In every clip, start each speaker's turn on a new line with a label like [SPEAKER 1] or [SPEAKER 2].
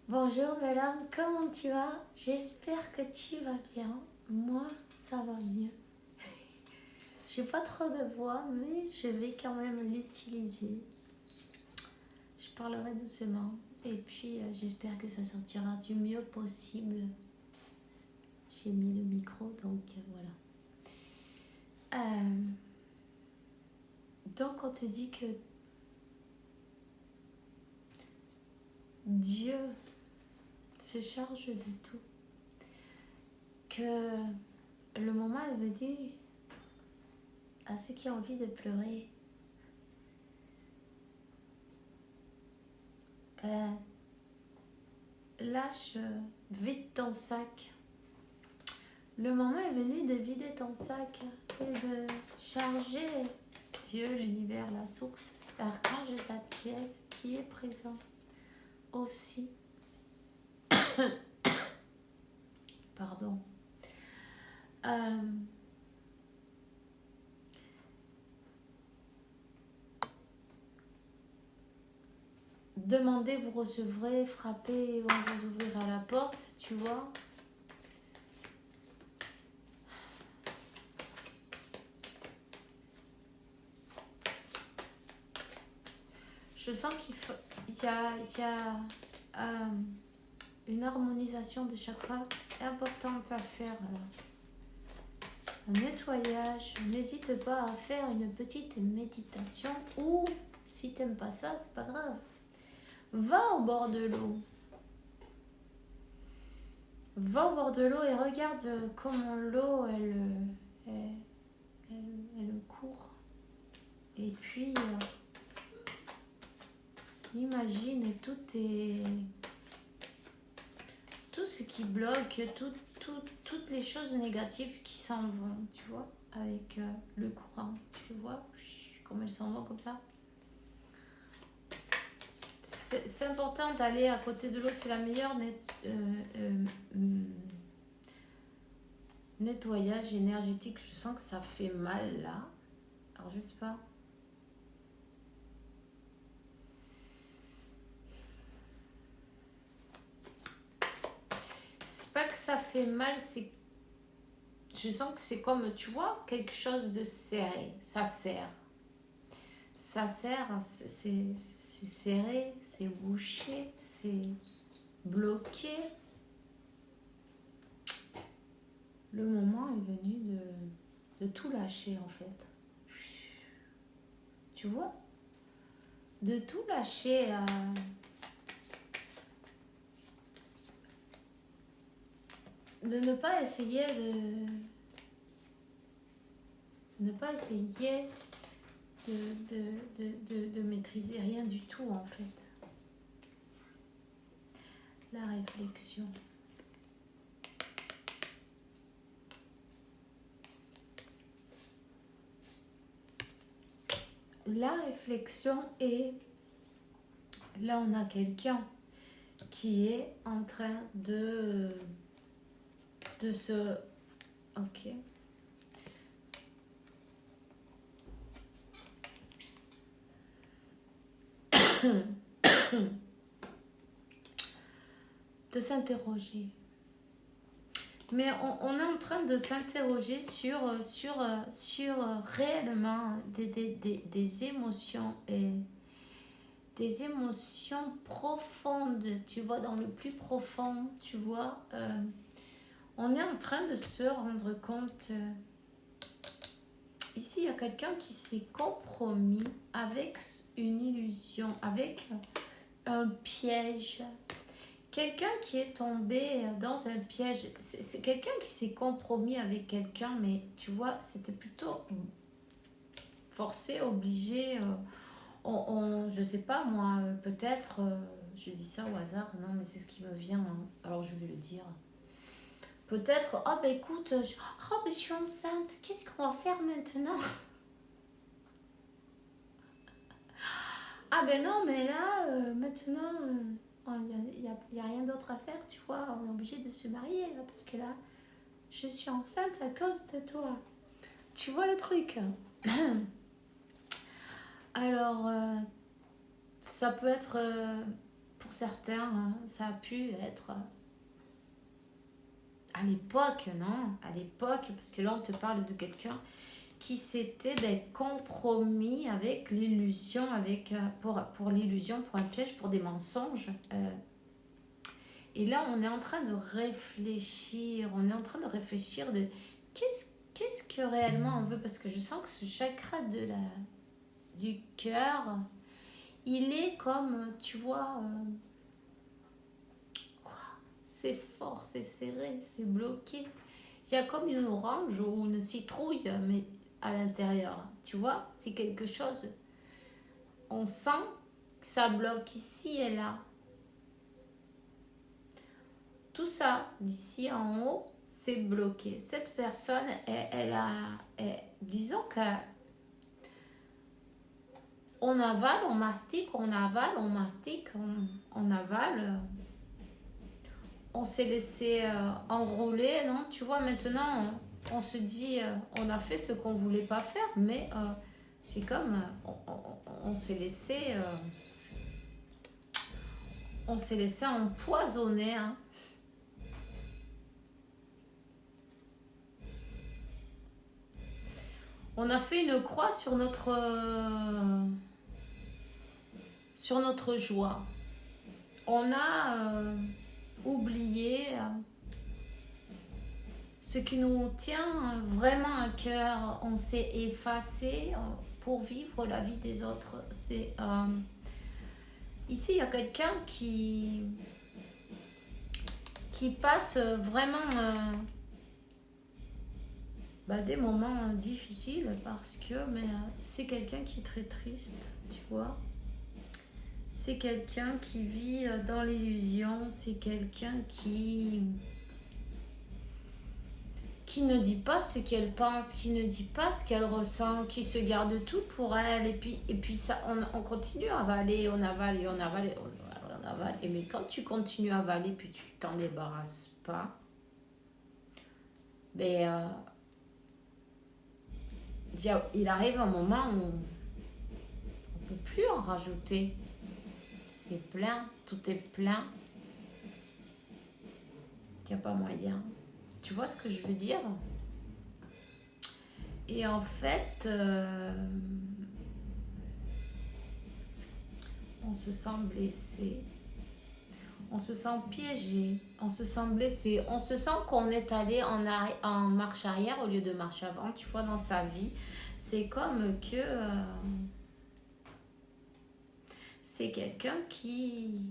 [SPEAKER 1] Bonjour belle âme, comment tu vas? J'espère que tu vas bien. Moi, ça va mieux. J'ai pas trop de voix, mais je vais quand même l'utiliser. Je parlerai doucement. Et puis, j'espère que ça sortira du mieux possible. J'ai mis le micro, donc voilà. Donc, on te dit que Dieu se charge de tout. Que le moment est venu à ceux qui ont envie de pleurer. Lâche, vide ton sac. Le moment est venu de vider ton sac et de charger Dieu, l'univers, la source, l'archange Zadkiel qui est présent aussi. Pardon. Demandez, vous recevrez, frappez, on vous ouvrira la porte, tu vois. Je sens qu'il y a une harmonisation de chakras importante à faire. Un nettoyage. N'hésite pas à faire une petite méditation ou si t'aimes pas ça, c'est pas grave. Va au bord de l'eau. Va au bord de l'eau et regarde comment l'eau, elle court. Et puis, imagine tout ce qui bloque, toutes les choses négatives qui s'en vont, tu vois, avec le courant. Tu vois, comme elles s'en vont comme ça. C'est important d'aller à côté de l'eau, c'est la meilleure nettoyage énergétique. Je sens que ça fait mal là. Alors je sais pas. C'est pas que ça fait mal, c'est... Je sens que c'est comme, tu vois, quelque chose de serré. Ça serre. Ça serre, c'est serré, c'est bouché, c'est bloqué. Le moment est venu de tout lâcher en fait. Tu vois? De tout lâcher. De ne pas essayer de maîtriser rien du tout en fait. La réflexion. La réflexion est... Là, on a quelqu'un qui est en train de se... Ok. De s'interroger. Mais on est en train de s'interroger sur réellement des émotions et des émotions profondes, tu vois, dans le plus profond, tu vois. On est en train de se rendre compte... Ici, il y a quelqu'un qui s'est compromis avec une illusion, avec un piège. Quelqu'un qui est tombé dans un piège. C'est quelqu'un qui s'est compromis avec quelqu'un, mais tu vois, c'était plutôt forcé, obligé. Je sais pas, moi, peut-être, je dis ça au hasard, non, mais c'est ce qui me vient, hein. Alors je vais le dire. Peut-être, oh ben écoute, je suis enceinte, qu'est-ce qu'on va faire maintenant? Ah ben non, mais là, maintenant, il y a rien d'autre à faire, tu vois, on est obligé de se marier là, parce que là, je suis enceinte à cause de toi. Tu vois le truc? Alors, ça peut être pour certains, ça a pu être à l'époque, non? À l'époque, parce que là, on te parle de quelqu'un qui s'était compromis avec l'illusion, pour l'illusion, pour un piège, pour des mensonges. Et là, on est en train de réfléchir, de qu'est-ce que réellement on veut, parce que je sens que ce chakra du cœur, il est comme, tu vois, c'est fort, c'est serré, c'est bloqué. Il y a comme une orange ou une citrouille, mais à l'intérieur, tu vois, c'est quelque chose. On sent que ça bloque ici et là. Tout ça, d'ici en haut, c'est bloqué. Cette personne, disons que on avale, on mastique, on avale, on mastique, on avale. On s'est laissé enrôler, non? Tu vois, maintenant, on se dit, on a fait ce qu'on ne voulait pas faire, mais c'est comme, on s'est laissé empoisonner, hein. On a fait une croix sur notre joie. On a oublié ce qui nous tient vraiment à cœur. On s'est effacé pour vivre la vie des autres. Ici, il y a quelqu'un qui passe vraiment des moments difficiles parce que c'est quelqu'un qui est très triste, tu vois. C'est quelqu'un qui vit dans l'illusion, c'est quelqu'un qui ne dit pas ce qu'elle pense, qui ne dit pas ce qu'elle ressent, qui se garde tout pour elle. Et puis ça, on continue à avaler, on avale, et on avale, on avale. Et mais quand tu continues à avaler, puis tu t'en débarrasses pas, il arrive un moment où on peut plus en rajouter. C'est plein, tout est plein. Il n'y a pas moyen. Tu vois ce que je veux dire? Et en fait, on se sent blessé. On se sent piégé. On se sent blessé. On se sent qu'on est allé en marche arrière au lieu de marche avant. Tu vois, dans sa vie, c'est comme que c'est quelqu'un qui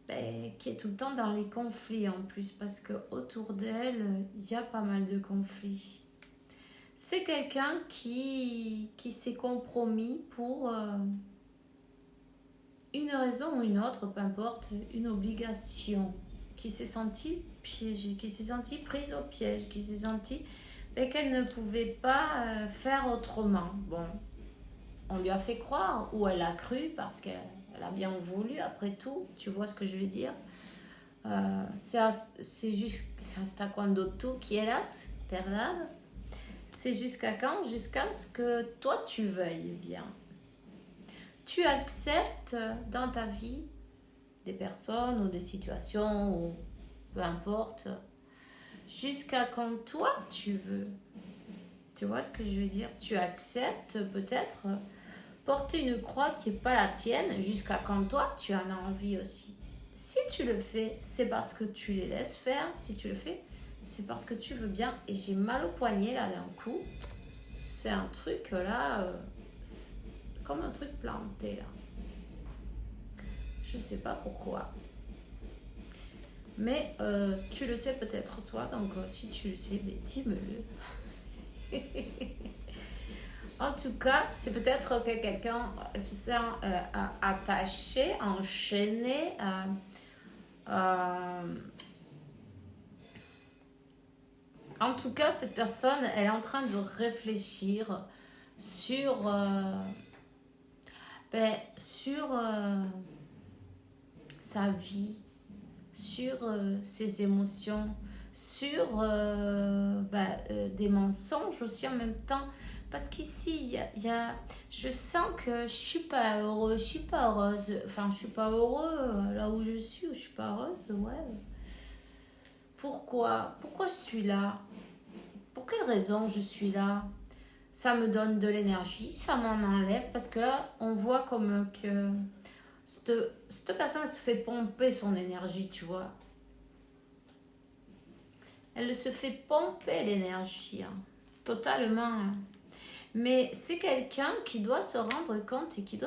[SPEAKER 1] est tout le temps dans les conflits en plus, parce que autour d'elle, il y a pas mal de conflits. C'est quelqu'un qui s'est compromis pour une raison ou une autre, peu importe, une obligation, qui s'est sentie piégée, qui s'est sentie prise au piège, qui s'est sentie qu'elle ne pouvait pas faire autrement. Bon, on lui a fait croire, ou elle a cru, parce qu'elle a bien voulu, après tout, tu vois ce que je veux dire. C'est juste, hasta cuando tú quieras, ¿verdad? C'est jusqu'à quand? Jusqu'à ce que toi tu veuilles bien. Tu acceptes dans ta vie des personnes ou des situations, ou peu importe, jusqu'à quand toi tu veux. Tu vois ce que je veux dire? Tu acceptes peut-être porter une croix qui n'est pas la tienne jusqu'à quand toi tu en as envie aussi. Si tu le fais, c'est parce que tu les laisses faire. Si tu le fais, c'est parce que tu veux bien. Et j'ai mal au poignet là d'un coup. C'est un truc là, comme un truc planté là. Je sais pas pourquoi. Mais tu le sais peut-être toi. Donc si tu le sais, dis-me-le. En tout cas, c'est peut-être que quelqu'un se sent attaché, enchaîné. En tout cas, cette personne, elle est en train de réfléchir sur sa vie, sur ses émotions, sur des mensonges aussi en même temps. Parce qu'ici, je sens que je suis pas heureux, je suis pas heureuse. Enfin, je suis pas heureux là où je suis, ou je suis pas heureuse, ouais. Pourquoi je suis là? Pour quelle raison je suis là? Ça me donne de l'énergie, ça m'en enlève, parce que là, on voit comme que cette personne elle se fait pomper son énergie, tu vois. Elle se fait pomper l'énergie, hein, totalement. Hein. Mais c'est quelqu'un qui doit se rendre compte et qui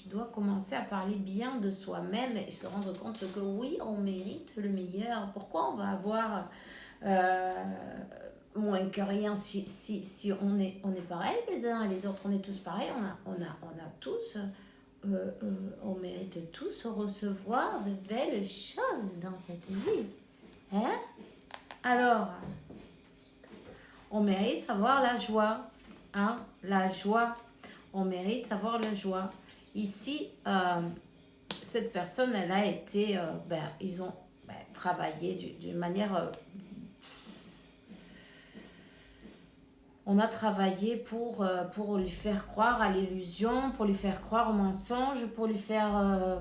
[SPEAKER 1] doit commencer à parler bien de soi-même et se rendre compte que oui, on mérite le meilleur. Pourquoi on va avoir euh, moins que rien si on est pareil les uns et les autres, on est tous pareils, on a tous, on mérite tous recevoir de belles choses dans cette vie. Hein? Alors, on mérite avoir la joie. Hein? La joie. On mérite avoir la joie. Ici, cette personne, elle a été... ils ont travaillé d'une manière... on a travaillé pour lui faire croire à l'illusion, pour lui faire croire au mensonge, pour lui faire...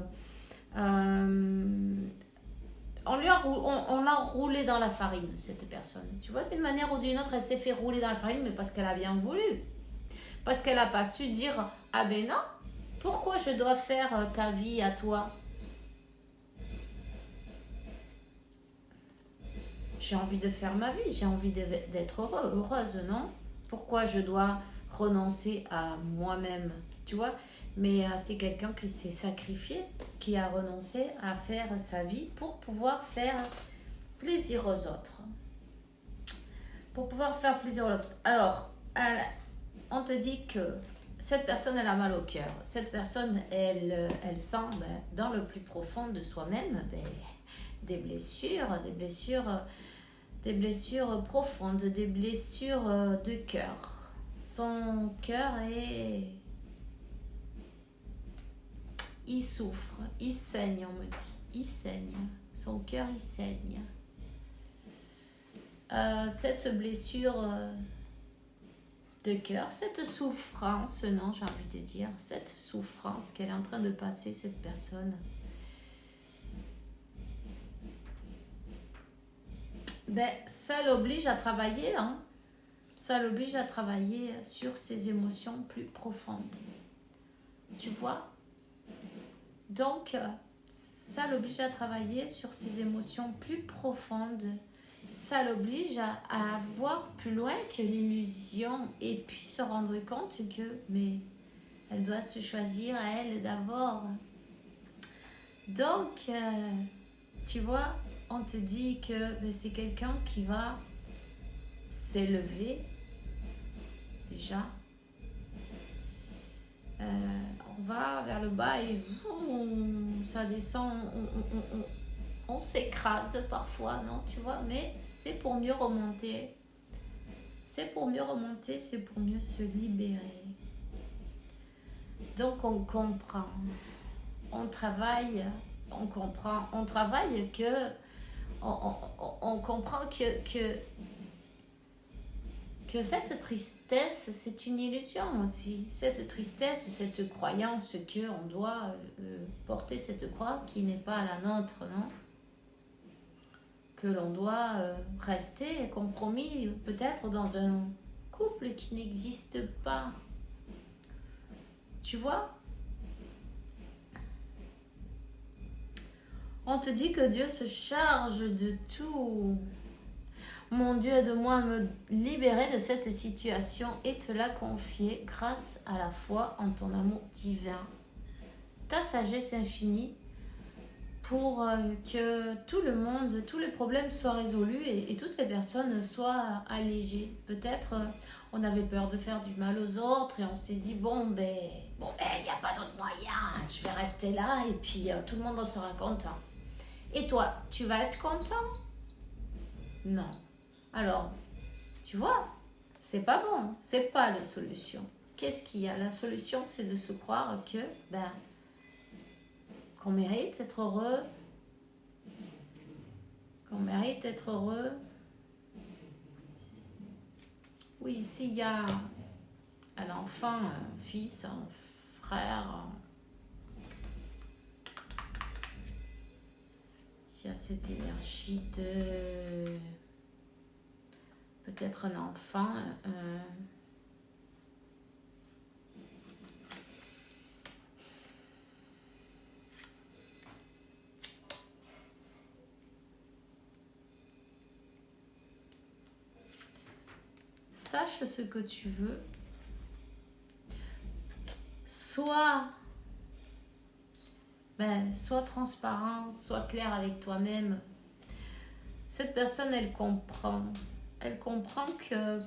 [SPEAKER 1] on l'a roulé dans la farine, cette personne. Tu vois, d'une manière ou d'une autre, elle s'est fait rouler dans la farine, mais parce qu'elle a bien voulu. Parce qu'elle n'a pas su dire, ah ben non, pourquoi je dois faire ta vie à toi? J'ai envie de faire ma vie, j'ai envie d'être heureuse, non? Pourquoi je dois renoncer à moi-même? Tu vois? Mais c'est quelqu'un qui s'est sacrifié, qui a renoncé à faire sa vie pour pouvoir faire plaisir aux autres. Pour pouvoir faire plaisir aux autres. Alors, on te dit que cette personne, elle a mal au cœur. Cette personne, elle sent dans le plus profond de soi-même des blessures profondes, des blessures de cœur. Son cœur est... Il souffre, il saigne, on me dit. Il saigne. Son cœur, il saigne. Cette blessure de cœur, cette souffrance, non, j'ai envie de dire, cette souffrance qu'elle est en train de passer, cette personne, ça l'oblige à travailler, hein. Ça l'oblige à travailler sur ses émotions plus profondes. Tu vois? Donc, ça l'oblige à travailler sur ses émotions plus profondes. Ça l'oblige à voir plus loin que l'illusion et puis se rendre compte que, mais elle doit se choisir à elle d'abord. Donc, tu vois, on te dit que c'est quelqu'un qui va s'élever déjà. On va vers le bas et ça descend, on s'écrase parfois, non, tu vois, mais c'est pour mieux remonter. C'est pour mieux remonter, c'est pour mieux se libérer. Donc on comprend, on travaille, on comprend, on travaille que, on comprend que cette tristesse, c'est une illusion aussi. Cette tristesse, cette croyance qu'on doit porter cette croix qui n'est pas la nôtre, non? Que l'on doit rester compromis, peut-être dans un couple qui n'existe pas. Tu vois? On te dit que Dieu se charge de tout. Mon Dieu, aide-moi à me libérer de cette situation et te la confier grâce à la foi en ton amour divin, ta sagesse infinie, pour que tout le monde, tous les problèmes soient résolus et toutes les personnes soient allégées. Peut-être on avait peur de faire du mal aux autres et on s'est dit, bon, il n'y a pas d'autre moyen, je vais rester là et puis tout le monde en sera content. Et toi, tu vas être content? Non. Alors, tu vois, c'est pas bon, c'est pas la solution. Qu'est-ce qu'il y a? La solution, c'est de se croire que, qu'on mérite d'être heureux, qu'on mérite d'être heureux. Oui, ici, il y a un enfant, un fils, un frère. Il y a cette énergie de peut-être un enfant. Sache ce que tu veux. Sois transparent, sois clair avec toi-même. Cette personne, elle comprend. Elle comprend que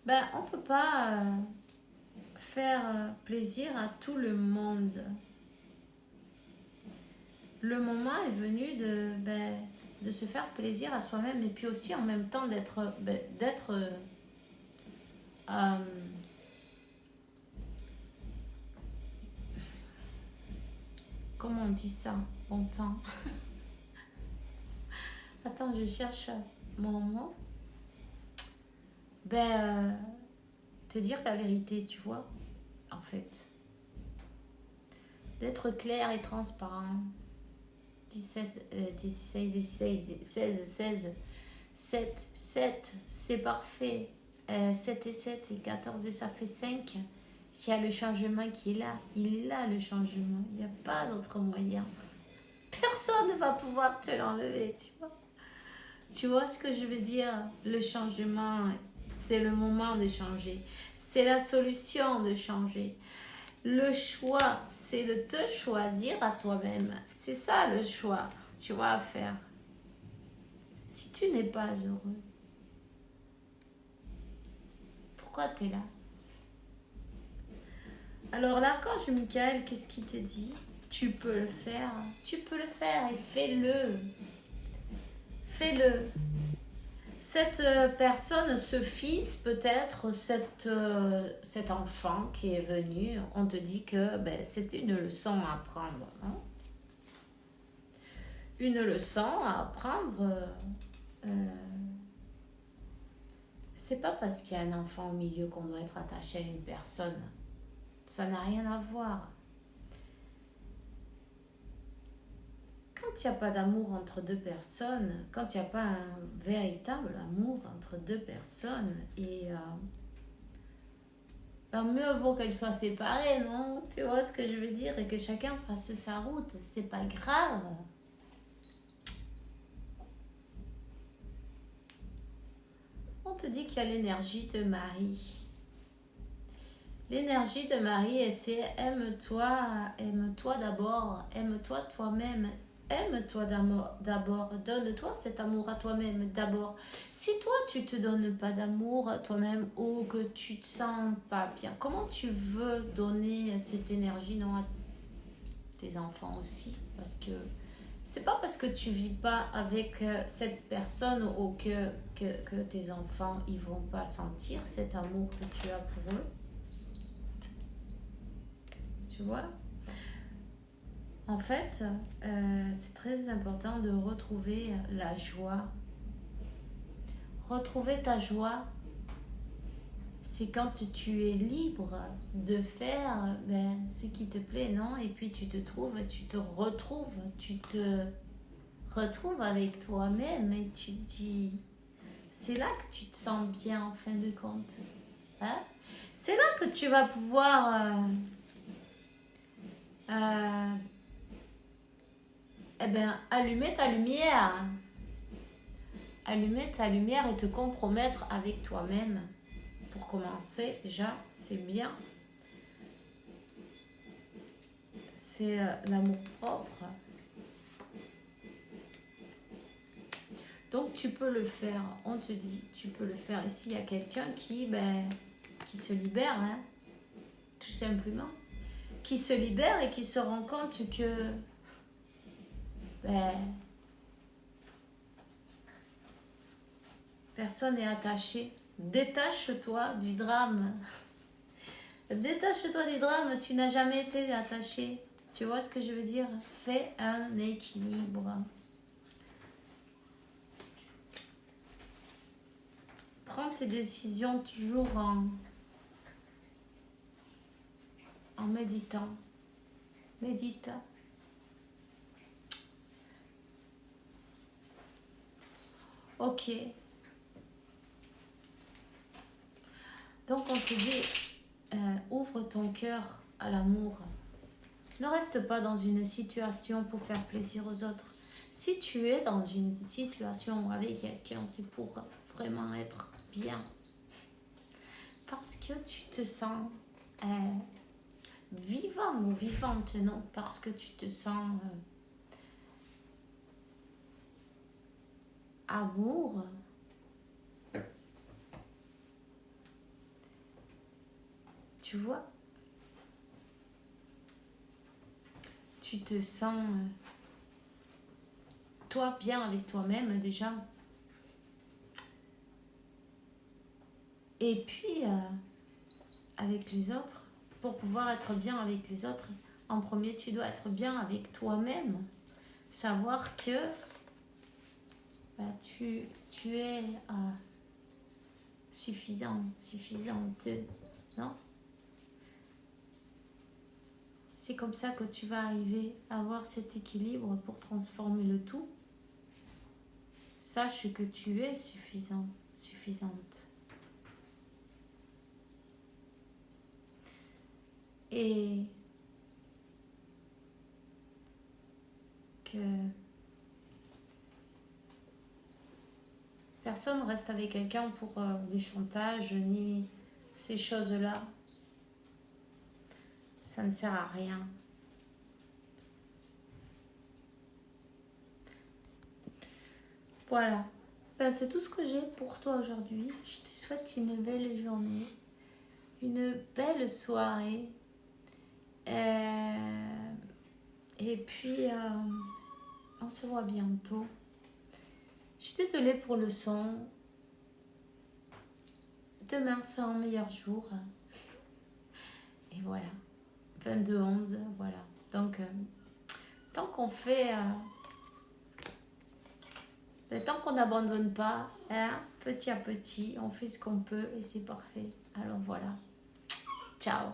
[SPEAKER 1] on peut pas faire plaisir à tout le monde. Le moment est venu de se faire plaisir à soi-même et puis aussi en même temps d'être comment on dit ça? Bon sang. Attends, je cherche mon mot. Te dire la vérité, tu vois, en fait. D'être clair et transparent. 16, 7, c'est parfait. 7 et 7 et 14 et ça fait 5. Il y a le changement qui est là. Il est là, le changement. Il n'y a pas d'autre moyen. Personne ne va pouvoir te l'enlever, tu vois. Tu vois ce que je veux dire? Le changement, c'est le moment de changer. C'est la solution de changer. Le choix, c'est de te choisir à toi-même. C'est ça le choix, tu vois, à faire. Si tu n'es pas heureux, pourquoi tu es là? Alors l'archange Michael, qu'est-ce qu'il te dit? Tu peux le faire. Tu peux le faire et fais-le. Fais-le. Cette personne, ce fils, peut-être cet enfant qui est venu, on te dit que c'était une leçon à apprendre. Hein? Une leçon à apprendre. C'est pas parce qu'il y a un enfant au milieu qu'on doit être attaché à une personne. Ça n'a rien à voir. Quand il n'y a pas d'amour entre deux personnes, quand il n'y a pas un véritable amour entre deux personnes, et mieux vaut qu'elles soient séparées, non? Tu vois ce que je veux dire? Et que chacun fasse sa route, c'est pas grave. On te dit qu'il y a l'énergie de Marie. L'énergie de Marie, c'est aime-toi d'abord, aime-toi toi-même. Aime-toi d'abord, donne-toi cet amour à toi-même d'abord. Si toi, tu te donnes pas d'amour à toi-même ou que tu te sens pas bien, comment tu veux donner cette énergie non à tes enfants aussi? Parce que c'est pas parce que tu vis pas avec cette personne ou que tes enfants ils vont pas sentir cet amour que tu as pour eux. Tu vois? En fait, c'est très important de retrouver la joie. Retrouver ta joie, c'est quand tu es libre de faire ce qui te plaît, non? Et puis tu te retrouves avec toi-même et tu te dis, c'est là que tu te sens bien en fin de compte. Hein? C'est là que tu vas pouvoir allumer ta lumière. Allumer ta lumière et te compromettre avec toi-même. Pour commencer, déjà, c'est bien. C'est l'amour propre. Donc, tu peux le faire. On te dit, tu peux le faire. Ici, il y a quelqu'un qui se libère, hein, tout simplement. Qui se libère et qui se rend compte que personne n'est attaché. Détache-toi du drame. Détache-toi du drame, tu n'as jamais été attaché. Tu vois ce que je veux dire? Fais un équilibre. Prends tes décisions toujours en méditant. Médite. Ok. Donc on te dit, ouvre ton cœur à l'amour. Ne reste pas dans une situation pour faire plaisir aux autres. Si tu es dans une situation avec quelqu'un, c'est pour vraiment être bien. Parce que tu te sens vivant ou vivante, non? Parce que tu te sens amour. Tu vois? Tu te sens toi bien avec toi-même déjà. Et puis avec les autres, pour pouvoir être bien avec les autres, en premier tu dois être bien avec toi-même. Savoir que tu es suffisant, suffisante, non? C'est comme ça que tu vas arriver à avoir cet équilibre pour transformer le tout. Sache que tu es suffisant, suffisante. Et que personne ne reste avec quelqu'un pour du chantage ni ces choses-là. Ça ne sert à rien. Voilà. Ben, c'est tout ce que j'ai pour toi aujourd'hui. Je te souhaite une belle journée, une belle soirée. Et puis, on se voit bientôt. Je suis désolée pour le son. Demain sera un meilleur jour. Et voilà. 22-11, voilà. Donc, tant qu'on fait... tant qu'on n'abandonne pas, hein, petit à petit, on fait ce qu'on peut et c'est parfait. Alors voilà. Ciao.